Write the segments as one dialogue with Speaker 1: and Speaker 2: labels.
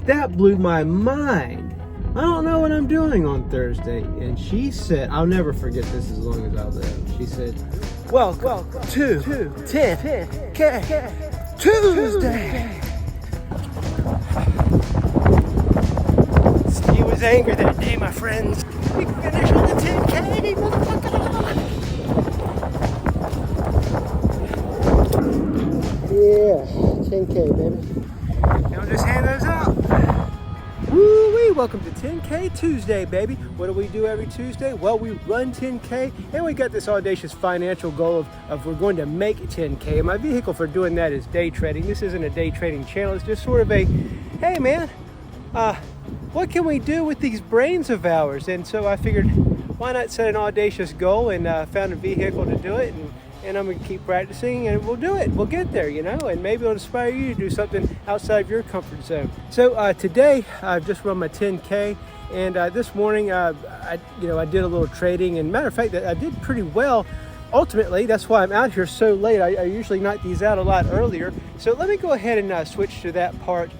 Speaker 1: That blew my mind. I don't know what I'm doing on Thursday. And she said, I'll never forget this as long as I live. She said, welcome to 10K Tuesday. Steve was angry that day, my friends. We finished on the 10K, motherfucker. Yeah, 10K, baby. Now just hand those out. Woo-wee, welcome to 10K Tuesday, baby. What do we do every Tuesday? Well, we run 10K, and we got this audacious financial goal of we're going to make 10K. And my vehicle for doing that is day trading. This isn't a day trading channel. It's just sort of a, hey man, what can we do with these brains of ours? And so I figured, why not set an audacious goal, and found a vehicle to do it, and I'm going to keep practicing, and we'll do it. We'll get there, you know, and maybe it'll inspire you to do something outside of your comfort zone. So today, I've just run my 10K, and this morning, I did a little trading, and matter of fact, I did pretty well. Ultimately, that's why I'm out here so late. I usually knock these out a lot earlier. So let me go ahead and switch to that part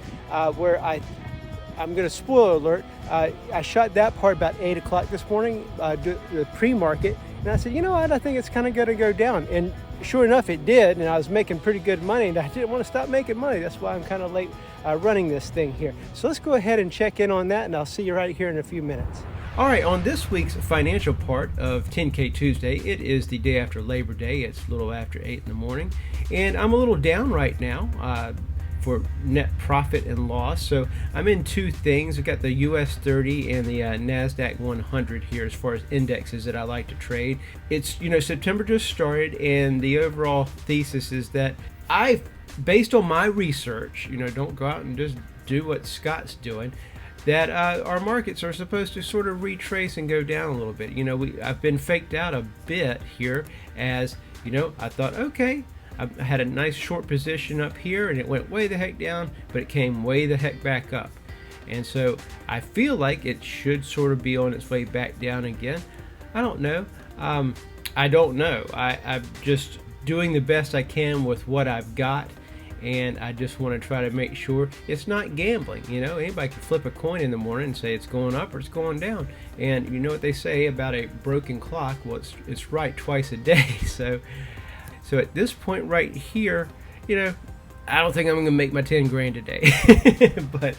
Speaker 1: where I'm going to spoiler alert. I shot that part about 8 o'clock this morning, the pre-market. And I said, you know what, I think it's kind of going to go down. And sure enough, it did. And I was making pretty good money. And I didn't want to stop making money. That's why I'm kind of late running this thing here. So let's go ahead and check in on that. And I'll see you right here in a few minutes. All right, on this week's financial part of 10K Tuesday, it is the day after Labor Day. It's a little after 8 in the morning. And I'm a little down right now for net profit and loss. So I'm in two things. I've got the US 30 and the NASDAQ 100 here as far as indexes that I like to trade. It's, September just started, and the overall thesis is that based on my research, don't go out and just do what Scott's doing, that our markets are supposed to sort of retrace and go down a little bit. I've been faked out a bit here as, I thought, okay, I had a nice short position up here and it went way the heck down, but it came way the heck back up. And so I feel like it should sort of be on its way back down again. I don't know. I don't know. I'm just doing the best I can with what I've got. And I just want to try to make sure it's not gambling. Anybody can flip a coin in the morning and say it's going up or it's going down. And you know what they say about a broken clock? Well, it's right twice a day. So at this point right here, I don't think I'm going to make my 10 grand today. But,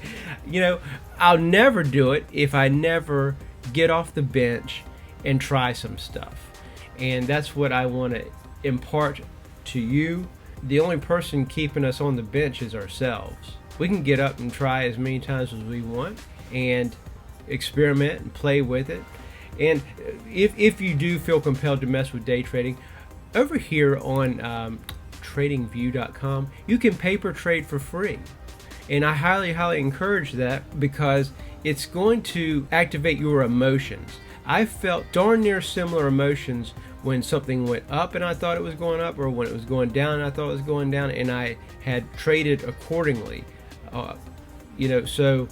Speaker 1: I'll never do it if I never get off the bench and try some stuff. And that's what I want to impart to you. The only person keeping us on the bench is ourselves. We can get up and try as many times as we want and experiment and play with it. And if you do feel compelled to mess with day trading, over here on tradingview.com, you can paper trade for free. And I highly, highly encourage that because it's going to activate your emotions. I felt darn near similar emotions when something went up and I thought it was going up, or when it was going down and I thought it was going down, and I had traded accordingly. So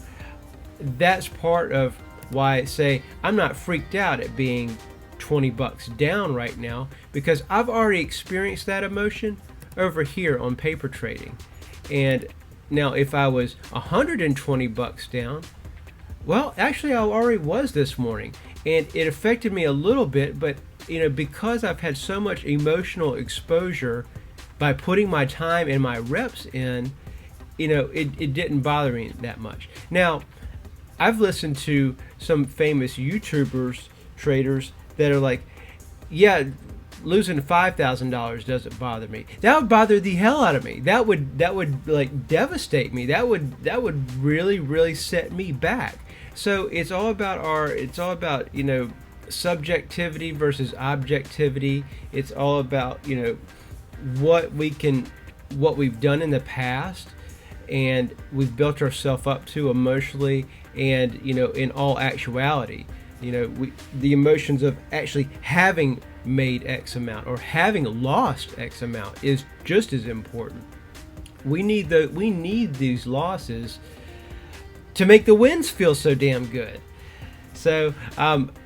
Speaker 1: that's part of why I say I'm not freaked out at being $20 down right now, because I've already experienced that emotion over here on paper trading. And now if I was $120 down, well, actually I already was this morning, and it affected me a little bit, but because I've had so much emotional exposure by putting my time and my reps in, it didn't bother me that much. Now, I've listened to some famous YouTubers, traders, that are like, yeah, losing $5,000 doesn't bother me. That would bother the hell out of me. That would like devastate me. That would really, really set me back. So it's all about subjectivity versus objectivity. It's all about what we've done in the past, and we've built ourselves up to emotionally, and in all actuality. The emotions of actually having made X amount or having lost X amount is just as important. We need these losses to make the wins feel so damn good. So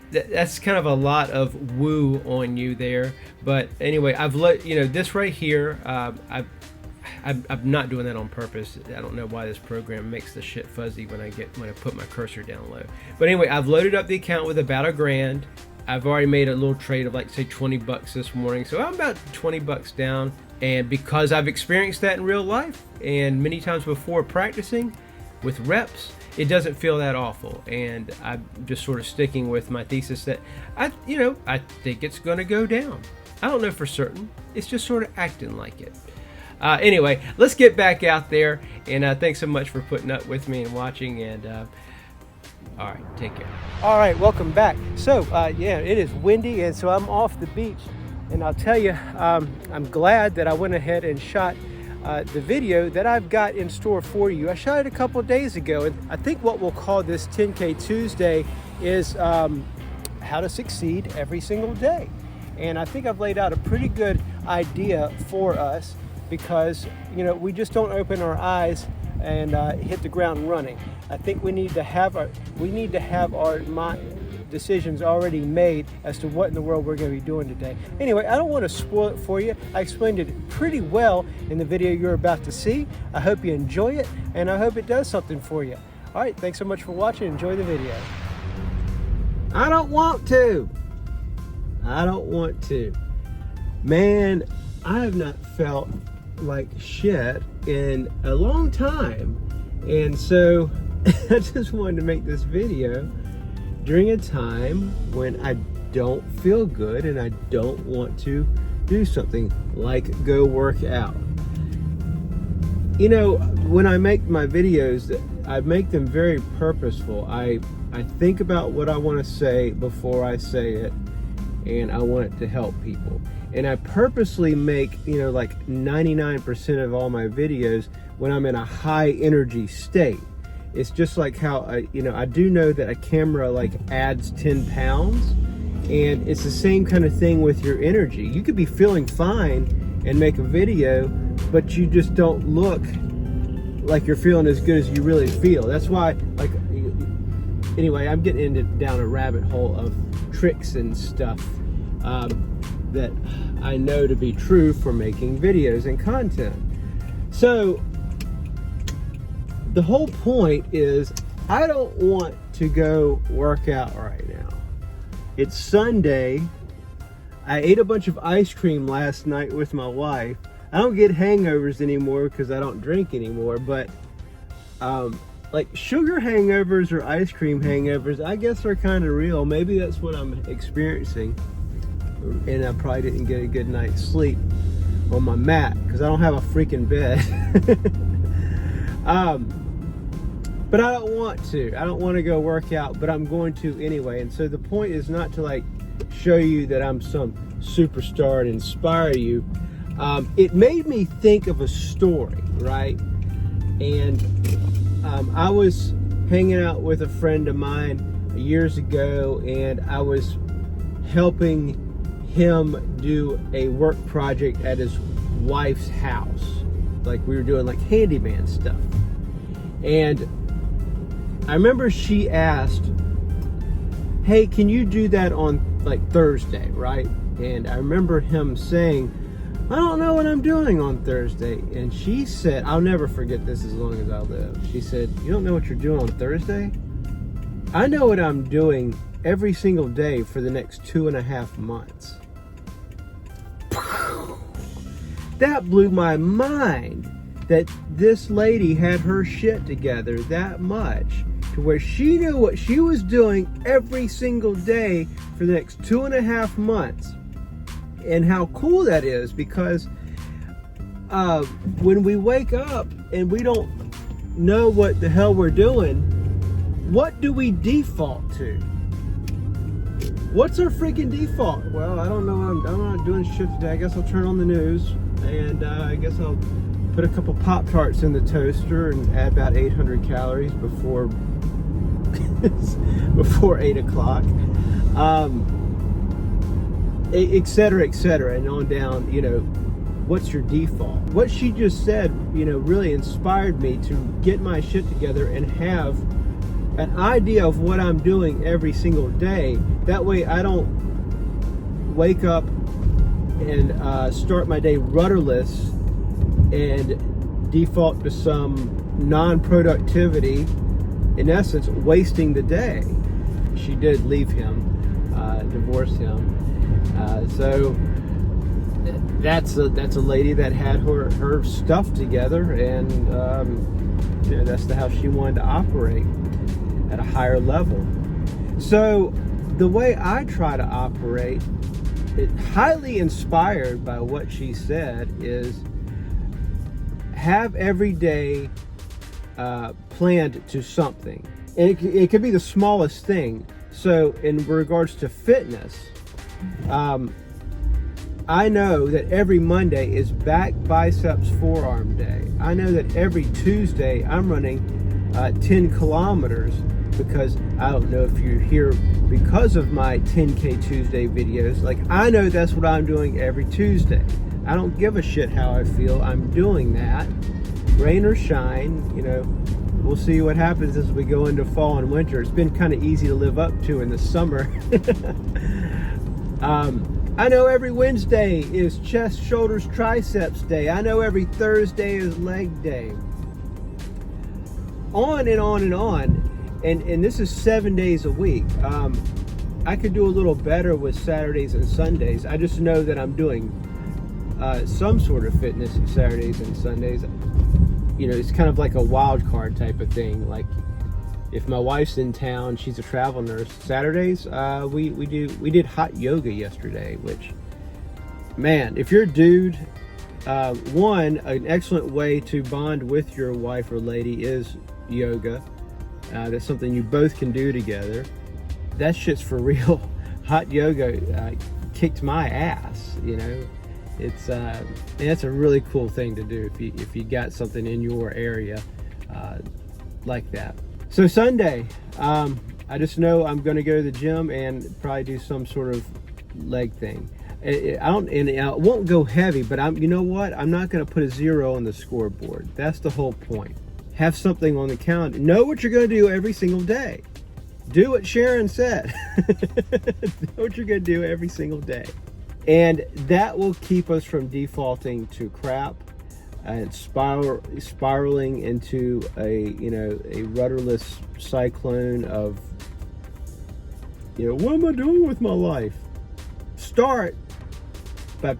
Speaker 1: that's kind of a lot of woo on you there. But anyway, I've let this right here. I I'm not doing that on purpose. I don't know why this program makes the shit fuzzy when I put my cursor down low. But anyway, I've loaded up the account with about $1,000. I've already made a little trade of like say 20 bucks this morning, so I'm about 20 bucks down. And because I've experienced that in real life and many times before practicing with reps, it doesn't feel that awful. And I'm just sort of sticking with my thesis that I think it's going to go down. I don't know for certain. It's just sort of acting like it. Anyway, let's get back out there. And thanks so much for putting up with me and watching. And all right, take care. All right, welcome back. So yeah, it is windy, and so I'm off the beach. And I'll tell you, I'm glad that I went ahead and shot the video that I've got in store for you. I shot it a couple of days ago, and I think what we'll call this 10K Tuesday is how to succeed every single day. And I think I've laid out a pretty good idea for us, because we just don't open our eyes and hit the ground running. I think we need to have our decisions already made as to what in the world we're going to be doing today. Anyway, I don't want to spoil it for you. I explained it pretty well in the video you're about to see. I hope you enjoy it, and I hope it does something for you. All right, thanks so much for watching. Enjoy the video. I don't want to. Man, I have not felt like shit in a long time. And so I just wanted to make this video during a time when I don't feel good and I don't want to do something like go work out. When I make my videos, I make them very purposeful. I think about what I want to say before I say it, and I want it to help people. And I purposely make, like 99% of all my videos when I'm in a high energy state. It's just like how I do know that a camera like adds 10 pounds, and it's the same kind of thing with your energy. You could be feeling fine and make a video, but you just don't look like you're feeling as good as you really feel. That's why, anyway, I'm getting down a rabbit hole of tricks and stuff that I know to be true for making videos and content. So the whole point is, I don't want to go work out right now. It's Sunday. I ate a bunch of ice cream last night with my wife. I don't get hangovers anymore because I don't drink anymore, but like sugar hangovers or ice cream hangovers, I guess are kind of real. Maybe that's what I'm experiencing. And I probably didn't get a good night's sleep on my mat because I don't have a freaking bed. But I don't want to. I don't want to go work out, but I'm going to anyway. And so the point is not to like show you that I'm some superstar and inspire you. It made me think of a story, right? And I was hanging out with a friend of mine years ago, and I was helping him do a work project at his wife's house. Like we were doing like handyman stuff. And I remember she asked, hey, can you do that on like Thursday, right? And I remember him saying, I don't know what I'm doing on Thursday. And she said, I'll never forget this as long as I live. She said, you don't know what you're doing on Thursday? I know what I'm doing every single day for the next 2.5 months. That blew my mind, that this lady had her shit together that much to where she knew what she was doing every single day for the next 2.5 months. And how cool that is, because when we wake up and we don't know what the hell we're doing, what do we default to? What's our freaking default? Well, I don't know. I'm not doing shit today. I guess I'll turn on the news, and I guess I'll put a couple Pop-Tarts in the toaster and add about 800 calories before before 8 o'clock, etc., and on down. What's your default? What she just said, really inspired me to get my shit together and have an idea of what I'm doing every single day. That way I don't wake up and start my day rudderless and default to some non-productivity, in essence, wasting the day. She did leave him, divorce him. So that's a lady that had her stuff together, and that's how she wanted to operate at a higher level. So the way I try to operate, highly inspired by what she said, is have every day planned to something. And it could be the smallest thing. So in regards to fitness, I know that every Monday is back biceps forearm day. I know that every Tuesday I'm running 10 kilometers, because I don't know if you're here because of my 10K Tuesday videos. Like, I know that's what I'm doing every Tuesday. I don't give a shit how I feel. I'm doing that. Rain or shine, we'll see what happens as we go into fall and winter. It's been kind of easy to live up to in the summer. I know every Wednesday is chest, shoulders, triceps day. I know every Thursday is leg day. On and on and on. And this is 7 days a week. I could do a little better with Saturdays and Sundays. I just know that I'm doing some sort of fitness Saturdays and Sundays. It's kind of like a wild card type of thing. Like, if my wife's in town, she's a travel nurse. Saturdays, we did hot yoga yesterday, which, man, if you're a dude, an excellent way to bond with your wife or lady is yoga. That's something you both can do together. That shit's for real. Hot yoga kicked my ass. It's and that's a really cool thing to do if you got something in your area like that. So Sunday, I just know I'm going to go to the gym and probably do some sort of leg thing. I won't go heavy, but you know what? I'm not going to put a 0 on the scoreboard. That's the whole point. Have something on the calendar. Know what you're going to do every single day. Do what Sharon said. Know what you're going to do every single day. And that will keep us from defaulting to crap and spiraling into a rudderless cyclone of, what am I doing with my life? Start by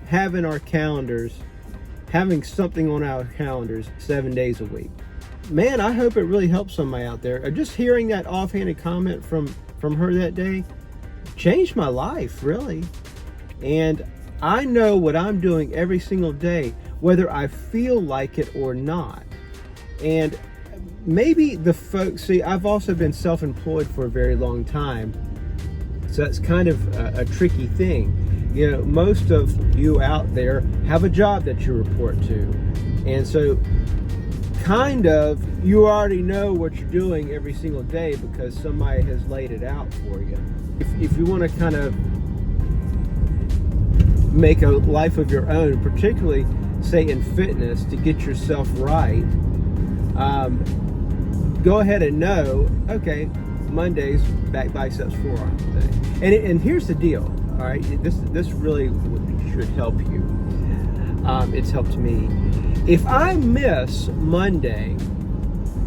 Speaker 1: having something on our calendars 7 days a week. Man, I hope it really helps somebody out there. Just hearing that offhanded comment from her that day changed my life, really. And I know what I'm doing every single day, whether I feel like it or not. And maybe the folks, I've also been self-employed for a very long time, so that's kind of a tricky thing. Most of you out there have a job that you report to. And so kind of you already know what you're doing every single day because somebody has laid it out for you. If you want to kind of make a life of your own, particularly say in fitness, to get yourself right, go ahead and know, okay, Monday's back biceps forearms day. And here's the deal, all right? This really should help you. It's helped me. If I miss Monday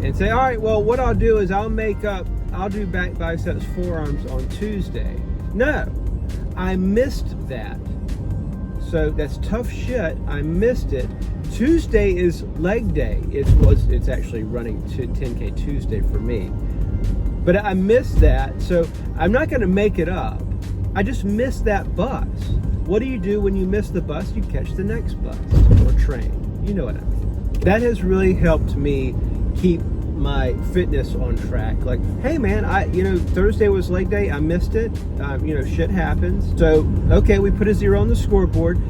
Speaker 1: and say, all right, well, what I'll do is I'll do back biceps forearms on Tuesday. No, I missed that. So that's tough shit. I missed it. Tuesday is leg day. It's actually running 10K Tuesday for me. But I missed that, so I'm not going to make it up. I just missed that bus. What do you do when you miss the bus? You catch the next bus or train. You know what I mean. That has really helped me keep my fitness on track. Like, hey man, Thursday was leg day. I missed it. Shit happens. So, okay, we put a 0 on the scoreboard.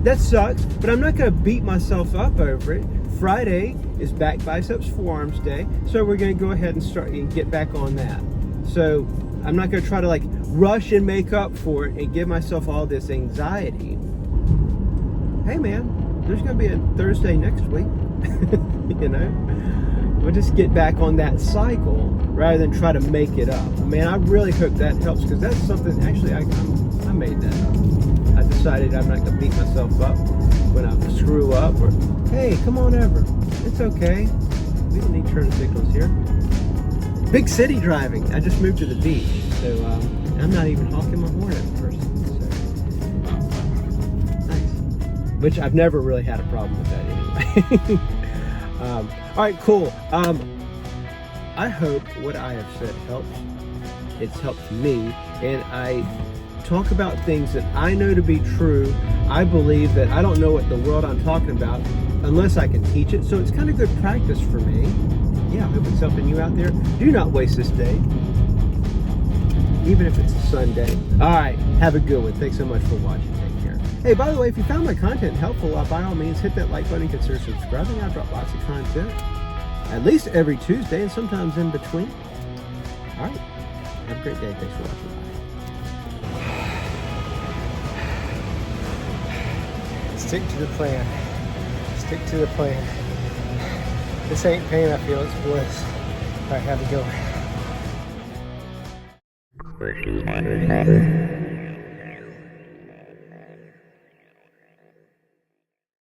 Speaker 1: That sucks, but I'm not going to beat myself up over it. Friday is back biceps forearms day, so we're going to go ahead and start and get back on that. So I'm not going to try to rush and make up for it and give myself all this anxiety. Hey man, there's going to be a Thursday next week. We'll just get back on that cycle rather than try to make it up. Man, I really hope that helps, because that's something, actually, I made that up. I just decided I'm not gonna beat myself up when I screw up, or hey, come on over. It's okay. We don't need turn signals here. Big city driving. I just moved to the beach, so I'm not even honking my horn at first. So. Nice. Which I've never really had a problem with that anyway. All right, cool. I hope what I have said helps. It's helped me, and I talk about things that I know to be true. I believe that I don't know what the world I'm talking about unless I can teach it, so it's kind of good practice for me. Yeah, I hope it's helping you out there. Do not waste this day, even if it's a Sunday. All right, have a good one. Thanks so much for watching. Take care. Hey, by the way, if you found my content helpful, by all means, hit that like button, consider subscribing. I drop lots of content, at least every Tuesday, and sometimes in between. All right, have a great day. Thanks for watching. Bye. Stick to the plan. Stick to the plan. This ain't pain I feel, it's bliss. All right, have a good one.